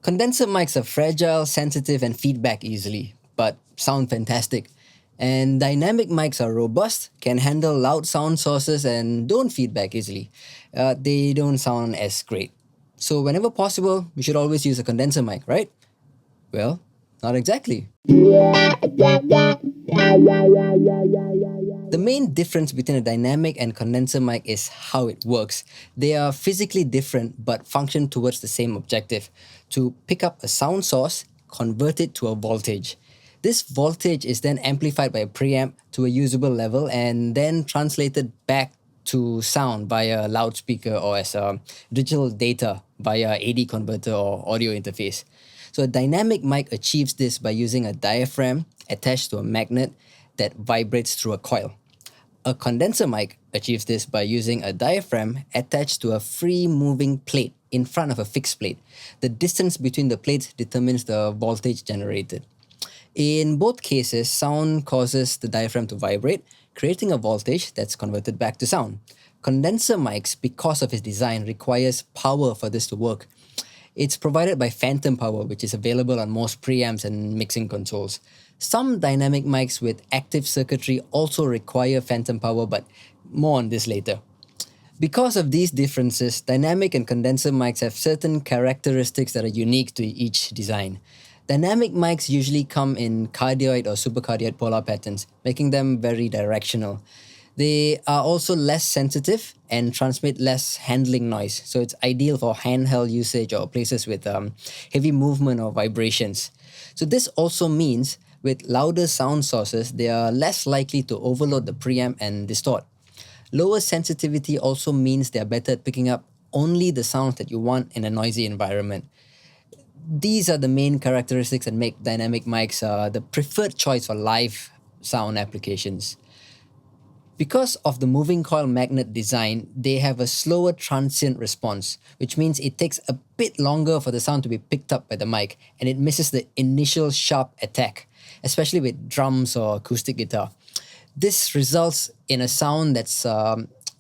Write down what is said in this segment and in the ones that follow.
Condenser mics are fragile, sensitive, and feedback easily, but sound fantastic. And dynamic mics are robust, can handle loud sound sources, and don't feedback easily. They don't sound as great. So, whenever possible, we should always use a condenser mic, right? Well, not exactly. The main difference between a dynamic and condenser mic is how it works. They are physically different but function towards the same objective: to pick up a sound source, convert it to a voltage. This voltage is then amplified by a preamp to a usable level and then translated back to sound via a loudspeaker or as a digital data via AD converter or audio interface. So a dynamic mic achieves this by using a diaphragm attached to a magnet that vibrates through a coil. A condenser mic achieves this by using a diaphragm attached to a free moving plate in front of a fixed plate. The distance between the plates determines the voltage generated. In both cases, sound causes the diaphragm to vibrate, creating a voltage that's converted back to sound. Condenser mics, because of its design, requires power for this to work. It's provided by phantom power, which is available on most preamps and mixing consoles. Some dynamic mics with active circuitry also require phantom power, but more on this later. Because of these differences, dynamic and condenser mics have certain characteristics that are unique to each design. Dynamic mics usually come in cardioid or supercardioid polar patterns, making them very directional. They are also less sensitive and transmit less handling noise, so it's ideal for handheld usage or places with heavy movement or vibrations. So this also means with louder sound sources, they are less likely to overload the preamp and distort. Lower sensitivity also means they are better at picking up only the sounds that you want in a noisy environment. These are the main characteristics that make dynamic mics the preferred choice for live sound applications. Because of the moving coil magnet design, they have a slower transient response, which means it takes a bit longer for the sound to be picked up by the mic, and it misses the initial sharp attack, especially with drums or acoustic guitar. This results in a sound that's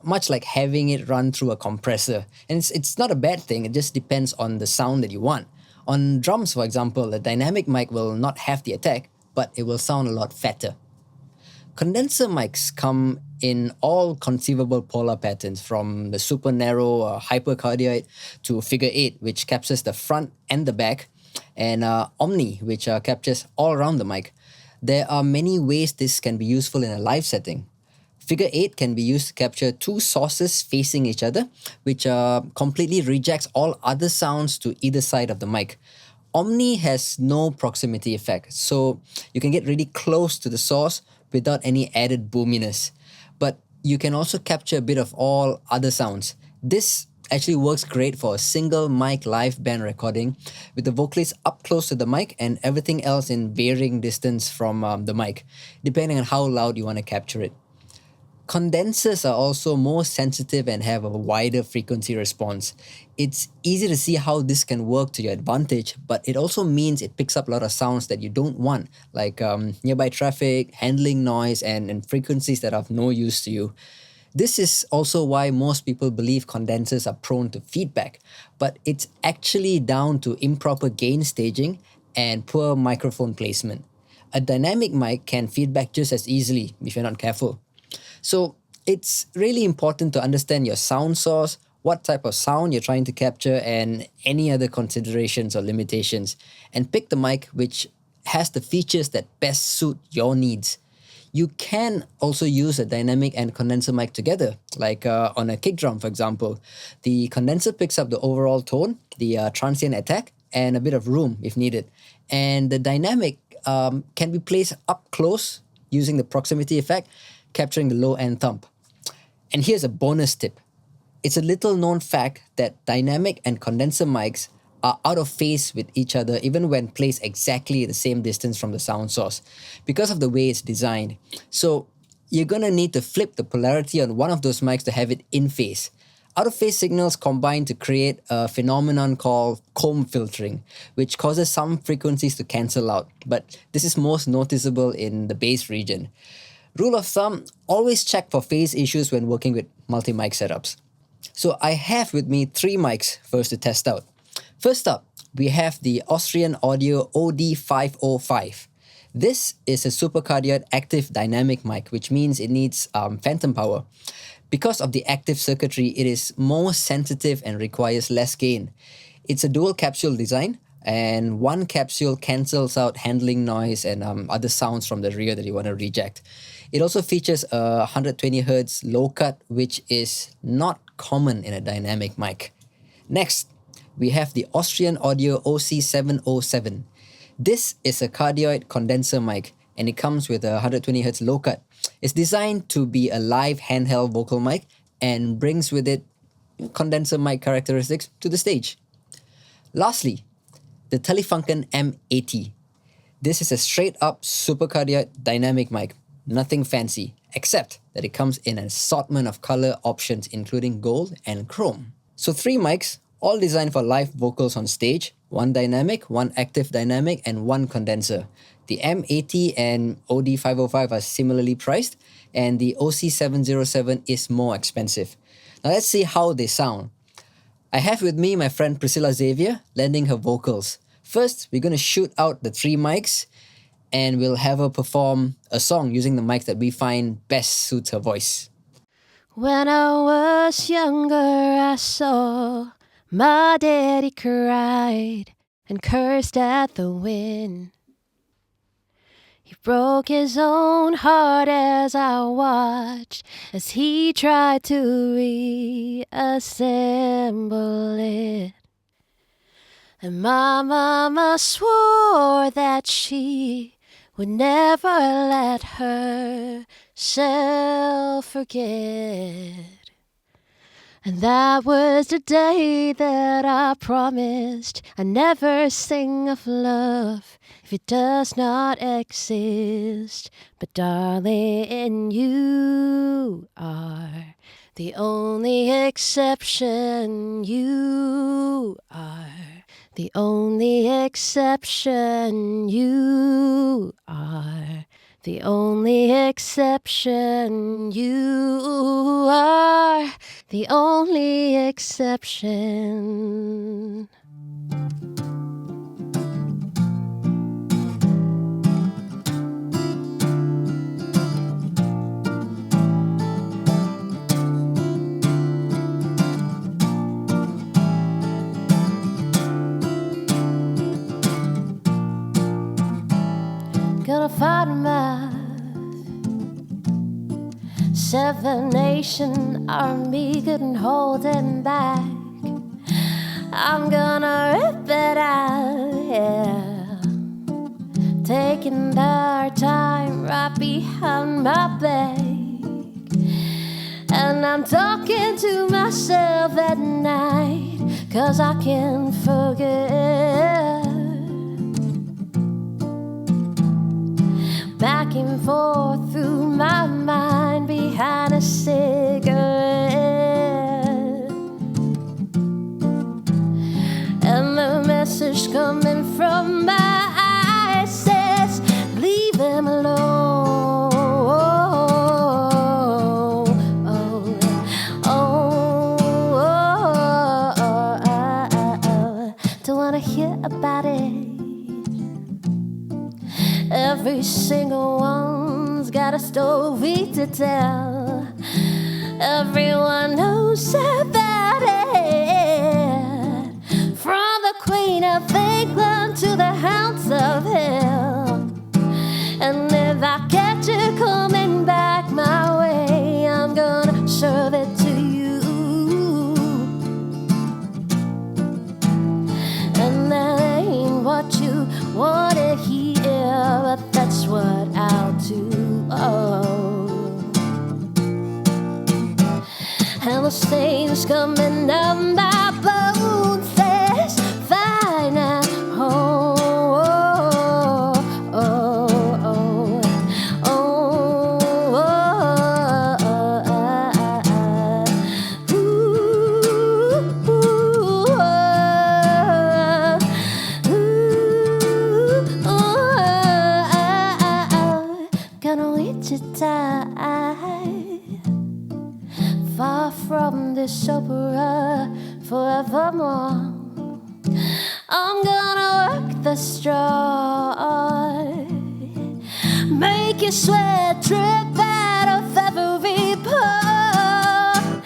much like having it run through a compressor. And it's not a bad thing, it just depends on the sound that you want. On drums, for example, a dynamic mic will not have the attack, but it will sound a lot fatter. Condenser mics come in all conceivable polar patterns, from the super narrow hypercardioid to figure 8, which captures the front and the back, and Omni, which captures all around the mic. There are many ways this can be useful in a live setting. Figure 8 can be used to capture two sources facing each other, which completely rejects all other sounds to either side of the mic. Omni has no proximity effect, so you can get really close to the source without any added boominess. But you can also capture a bit of all other sounds. This actually works great for a single mic live band recording with the vocalist up close to the mic and everything else in varying distance from the mic, depending on how loud you want to capture it. Condensers are also more sensitive and have a wider frequency response. It's easy to see how this can work to your advantage, but it also means it picks up a lot of sounds that you don't want, like nearby traffic, handling noise, and frequencies that are of no use to you. This is also why most people believe condensers are prone to feedback, but it's actually down to improper gain staging and poor microphone placement. A dynamic mic can feedback just as easily if you're not careful. So it's really important to understand your sound source, what type of sound you're trying to capture, and any other considerations or limitations, and pick the mic which has the features that best suit your needs. You can also use a dynamic and condenser mic together, like on a kick drum, for example. The condenser picks up the overall tone, the transient attack, and a bit of room if needed. And the dynamic can be placed up close using the proximity effect, capturing the low end thump. And here's a bonus tip. It's a little known fact that dynamic and condenser mics are out of phase with each other even when placed exactly the same distance from the sound source because of the way it's designed. So you're gonna need to flip the polarity on one of those mics to have it in phase. Out of phase signals combine to create a phenomenon called comb filtering, which causes some frequencies to cancel out, but this is most noticeable in the bass region. Rule of thumb, always check for phase issues when working with multi-mic setups. So I have with me 3 mics for us to test out. First up, we have the Austrian Audio OD505. This is a supercardioid active dynamic mic, which means it needs phantom power. Because of the active circuitry, it is more sensitive and requires less gain. It's a dual capsule design, and one capsule cancels out handling noise and other sounds from the rear that you want to reject. It also features a 120 Hz low cut, which is not common in a dynamic mic. Next, we have the Austrian Audio OC707. This is a cardioid condenser mic, and it comes with a 120 Hz low cut. It's designed to be a live handheld vocal mic and brings with it condenser mic characteristics to the stage. Lastly, the Telefunken M80. This is a straight up supercardioid dynamic mic. Nothing fancy, except that it comes in an assortment of color options including gold and chrome. So 3 mics, all designed for live vocals on stage, 1 dynamic, 1 active dynamic, and 1 condenser. The M80 and OD505 are similarly priced, and the OC707 is more expensive. Now let's see how they sound. I have with me my friend Priscillia Xavier lending her vocals. First, we're going to shoot out the 3 mics, and we'll have her perform a song using the mics that we find best suits her voice. When I was younger, I saw my daddy cried and cursed at the wind. He broke his own heart as I watched as he tried to reassemble it. And my mama swore that she would never let herself forget. And that was the day that I promised I'd never sing of love if it does not exist. But darling, you are the only exception. You are the only exception. You are the only exception. You are the only exception. Gonna find my 7 Nation army, couldn't hold him back. I'm gonna rip it out, yeah. Taking their time right behind my back. And I'm talking to myself at night, 'cause I can't forget. Back and forth through my mind behind a cigarette. And the message coming from my eyes says, leave him alone. Don't wanna hear about it. Every single one's got a story to tell. Everyone knows about it. From the Queen of England to the Hounds of Hell. And if I catch you coming back my way, I'm gonna serve it to you. And that ain't what you wanna hear, but that's what I'll do. And the stains coming down my bones says, fine now. Far from this opera forevermore. I'm gonna the straw. Make your sweat drip out of every pore.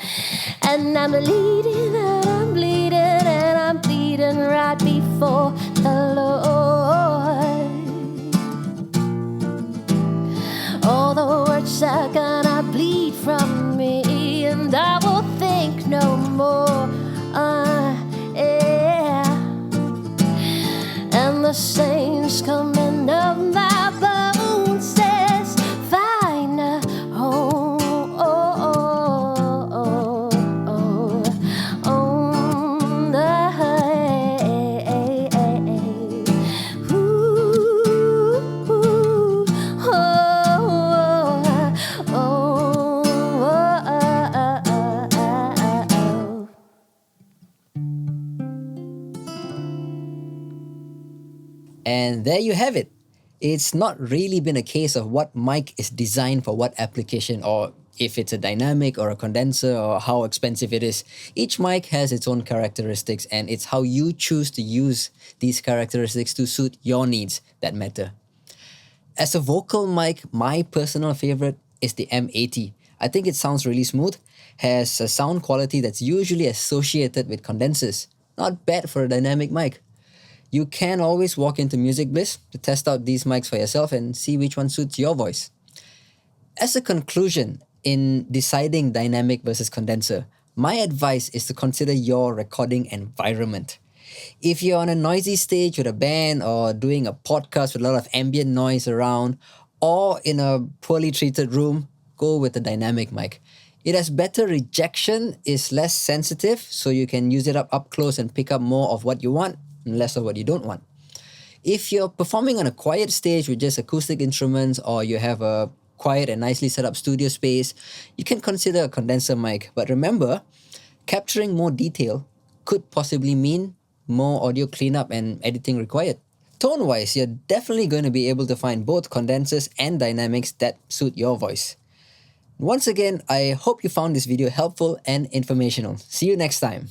And I'm bleeding, and I'm bleeding, and I'm bleeding right before the Lord. All the words are gonna bleed from me, and I will think no more. Yeah. And the stains coming up my bones says, find a home. And there you have it. It's not really been a case of what mic is designed for what application, or if it's a dynamic or a condenser, or how expensive it is. Each mic has its own characteristics, and it's how you choose to use these characteristics to suit your needs that matter. As a vocal mic, my personal favorite is the M80. I think it sounds really smooth, has a sound quality that's usually associated with condensers. Not bad for a dynamic mic. You can always walk into Music Bliss to test out these mics for yourself and see which one suits your voice. As a conclusion, in deciding dynamic versus condenser, my advice is to consider your recording environment. If you're on a noisy stage with a band, or doing a podcast with a lot of ambient noise around, or in a poorly treated room, go with a dynamic mic. It has better rejection, is less sensitive, so you can use it up close and pick up more of what you want and less of what you don't want. If you're performing on a quiet stage with just acoustic instruments, or you have a quiet and nicely set up studio space, you can consider a condenser mic. But remember, capturing more detail could possibly mean more audio cleanup and editing required. Tone-wise, you're definitely going to be able to find both condensers and dynamics that suit your voice. Once again, I hope you found this video helpful and informational. See you next time.